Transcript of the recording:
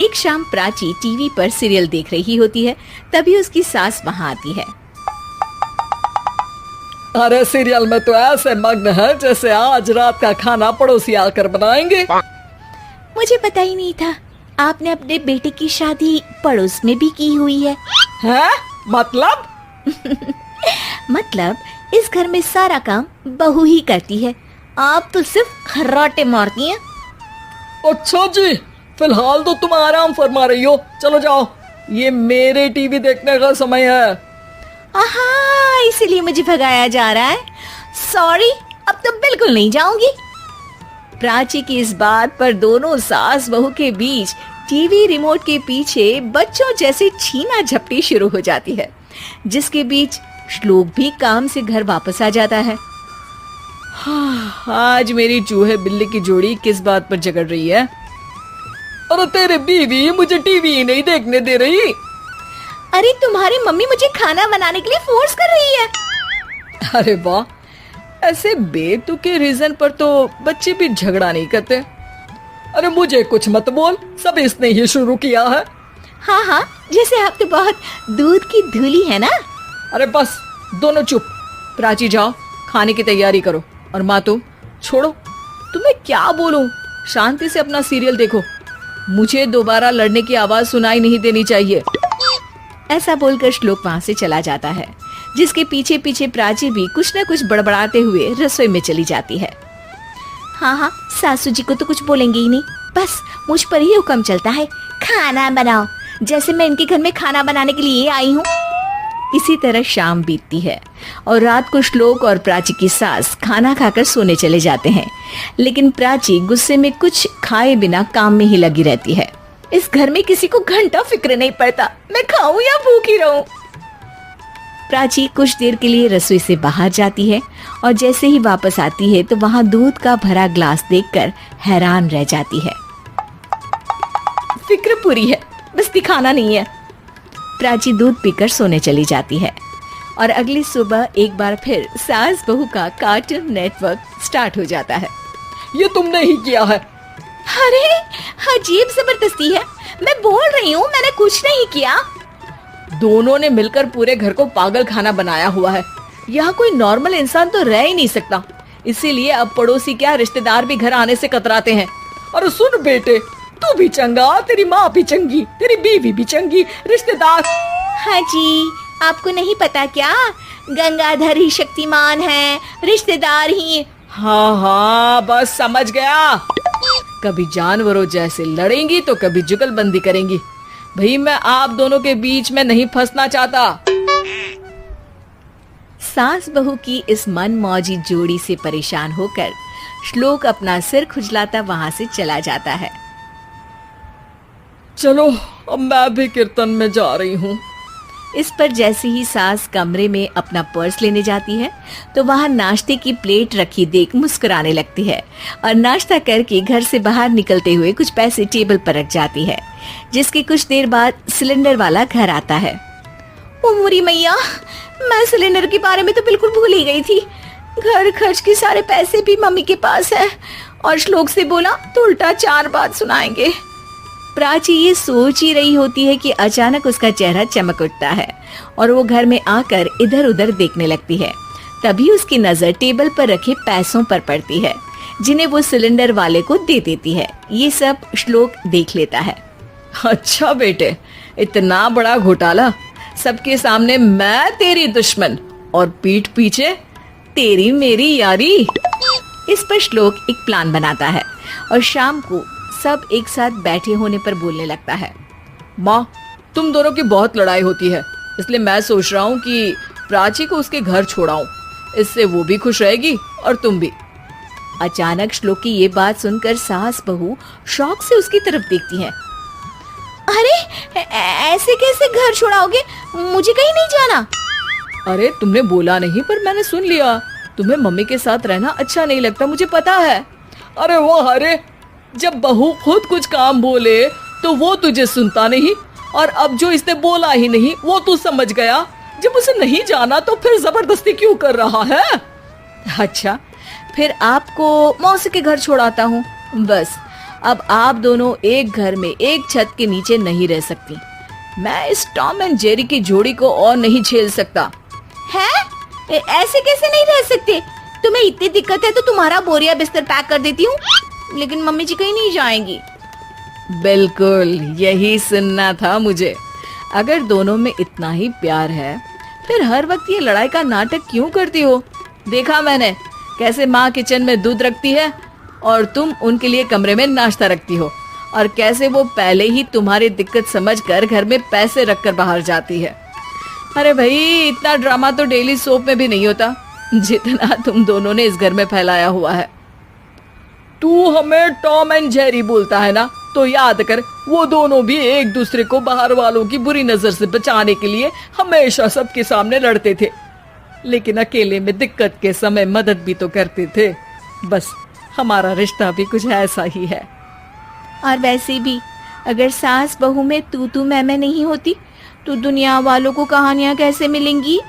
एक शाम प्राची टीवी पर सीरियल देख रही होती है। तभी उसकी सास वहाँ आती है। अरे सीरियल में तो ऐसे मग्न है जैसे आज रात का खाना पड़ोसी आकर बनाएंगे। मुझे पता ही नहीं था आपने अपने बेटे की शादी पड़ोस में भी की हुई है। हैं? मतलब? मतलब इस घर में सारा काम बहू ही करती है, आप तो सिर्फ खर्राटे मारती हैं। अच्छा जी, फिलहाल तो तुम आराम फरमा रही हो, चलो जाओ, ये मेरे टीवी देखने का समय है। आहा, इसीलिए मुझे भगाया जा रहा है। सॉरी, अब तो बिल्कुल नहीं जाऊंगी। प्राची की इस बात पर दोनों सास बहू के बीच टीवी रिमोट के पीछे बच्चों जैसे छीना झपटी शुरू हो जाती है, जिसके बीच श्लोक भी काम से घर वापस आ जाता है। आज मेरी चूहे बिल्ली की जोड़ी किस बात पर झगड़ रही है? अरे तेरे बीवी मुझे टीवी ही नहीं देखने दे रही। अरे तुम्हारी मम्मी मुझे खाना बनाने के लिए फोर्स कर रही है। अरे वाह, ऐसे बेतुके रीजन पर तो बच्चे भी झगड़ा नहीं करते। अरे मुझे कुछ मत बोल, सब इसने ही शुरू किया है। हाँ हाँ, जैसे आप तो बहुत दूध की धूली है ना। अरे बस, दोनों चुप। प्राची जाओ, खाने की तैयारी करो। और माँ तुम छोड़ो, तुम्हें क्या बोलूं, शांति से अपना सीरियल देखो, मुझे दोबारा लड़ने की आवाज सुनाई नहीं देनी चाहिए। ऐसा बोलकर श्लोक वहाँ से चला जाता है, जिसके पीछे पीछे प्राची भी कुछ न कुछ बड़बड़ाते हुए रसोई में चली जाती है। हाँ हाँ, सासू जी को तो कुछ बोलेंगे ही नहीं, बस मुझ पर ही हुक्म चलता है, खाना बनाओ, जैसे मैं इनके घर में खाना बनाने के लिए आई हूँ। इसी तरह शाम बीतती है और रात को श्लोक और प्राची की सास खाना खाकर सोने चले जाते हैं, लेकिन प्राची गुस्से में कुछ खाए बिना काम में ही लगी रहती है। इस घर में किसी को घंटा फिक्र नहीं पड़ता, मैं खाऊं या भूखी रहूं। प्राची कुछ देर के लिए रसोई से बाहर जाती है और जैसे ही वापस आती है तो वहां दूध का भरा ग्लास देखकर हैरान रह जाती है। फिक्र पूरी है, बस दिखाना नहीं है। प्राची दूध पीकर सोने चली जाती है और अगली सुबह एक बार फिर सास बहू का कार्टून नेटवर्क स्टार्ट हो जाता है। ये तुमने ही किया है। अरे अजीब जबरदस्ती है, मैं बोल रही हूँ मैंने कुछ नहीं किया। दोनों ने मिलकर पूरे घर को पागल खाना बनाया हुआ है। यहाँ कोई नॉर्मल इंसान तो रह ही नहीं सकता, इसीलिए अब पड़ोसी क्या रिश्तेदार भी घर आने से कतराते हैं। और सुन बेटे, तू भी चंगा, तेरी माँ भी चंगी, तेरी बीवी भी चंगी, रिश्तेदार। हाँ जी, आपको नहीं पता क्या, गंगाधर ही शक्तिमान है, रिश्तेदार ही। हाँ हाँ, बस समझ गया। कभी जानवरों जैसे लड़ेंगी तो कभी जुगलबंदी करेंगी। भाई मैं आप दोनों के बीच में नहीं फंसना चाहता। सास बहू की इस मनमौजी जोड़ी से परेशान होकर श्लोक अपना सिर खुजलाता वहां से चला जाता है। चलो अब मैं भी कीर्तन में जा रही हूँ। इस पर जैसे ही सास कमरे में अपना पर्स लेने जाती है तो वहां नाश्ते की प्लेट रखी देख मुस्कुराने लगती है और नाश्ता करके घर से बाहर निकलते हुए कुछ पैसे टेबल पर रख जाती है, जिसके कुछ देर बाद सिलेंडर वाला घर आता है। ओ मोरी मैया, मैं सिलेंडर के बारे में तो बिल्कुल भूल ही गई थी। घर खर्च के सारे पैसे भी मम्मी के पास है और श्लोक से बोला तो उल्टा 4 बात सुनाएंगे। प्राची ये सोच ही रही होती है कि अचानक उसका चेहरा चमक उठता है और वो घर में आकर इधर उधर देखने लगती है। तभी उसकी नजर टेबल पर रखे पैसों पर पड़ती है, जिन्हें वो सिलेंडर वाले को दे देती है। ये सब श्लोक देख लेता है। अच्छा बेटे, इतना बड़ा घोटाला, सबके सामने मैं तेरी दुश्मन और पीठ पीछे तेरी मेरी यारी। इस पर श्लोक एक प्लान बनाता है और शाम को सब एक साथ बैठे होने पर बोलने लगता है। माँ, तुम दोनों की बहुत लड़ाई होती है, इसलिए मैं सोच रहा हूँ कि प्राची को उसके घर छोड़ाऊं, इससे वो भी खुश रहेगी और तुम भी। अचानक श्लोक की ये बात सुनकर सास बहू शौक से उसकी तरफ देखती हैं। अरे ऐसे कैसे घर छोड़ाओगे, मुझे कहीं नहीं जाना। अरे तुमने बोला नहीं पर मैंने सुन लिया, तुम्हें मम्मी के साथ रहना अच्छा नहीं लगता, मुझे पता है। अरे वाह, अरे जब बहू खुद कुछ काम बोले तो वो तुझे सुनता नहीं, और अब जो इसने बोला ही नहीं वो तू समझ गया। जब उसे नहीं जाना तो फिर जबरदस्ती क्यों कर रहा है? अच्छा, फिर आपको मौसी के घर छोड़ाता हूँ, बस अब आप दोनों एक घर में एक छत के नीचे नहीं रह सकती। मैं इस टॉम एंड जेरी की जोड़ी को और नहीं झेल सकता। है? ऐसे कैसे नहीं रह सकते? तुम्हें इतनी दिक्कत है तो तुम्हारा बोरिया बिस्तर पैक कर देती हूँ, लेकिन मम्मी जी कहीं नहीं जाएंगी। बिल्कुल यही सुनना था मुझे। अगर दोनों में इतना ही प्यार है फिर हर वक्त ये लड़ाई का नाटक क्यों करती हो? देखा मैंने कैसे माँ किचन में दूध रखती है और तुम उनके लिए कमरे में नाश्ता रखती हो, और कैसे वो पहले ही तुम्हारी दिक्कत समझकर घर में पैसे रखकर बाहर जाती है। अरे भाई, इतना ड्रामा तो डेली सोप में भी नहीं होता जितना तुम दोनों ने इस घर में फैलाया हुआ है। तू हमें टॉम एंड जेरी बोलता है ना, तो याद कर वो दोनों भी एक दूसरे को बाहर वालों की बुरी नजर से बचाने के लिए हमेशा सबके सामने लड़ते थे, लेकिन अकेले में दिक्कत के समय मदद भी तो करते थे। बस हमारा रिश्ता भी कुछ ऐसा ही है। और वैसे भी अगर सास बहू में तू मैं नहीं होती तो दुनिया वालों को कहानियां कैसे मिलेंगी?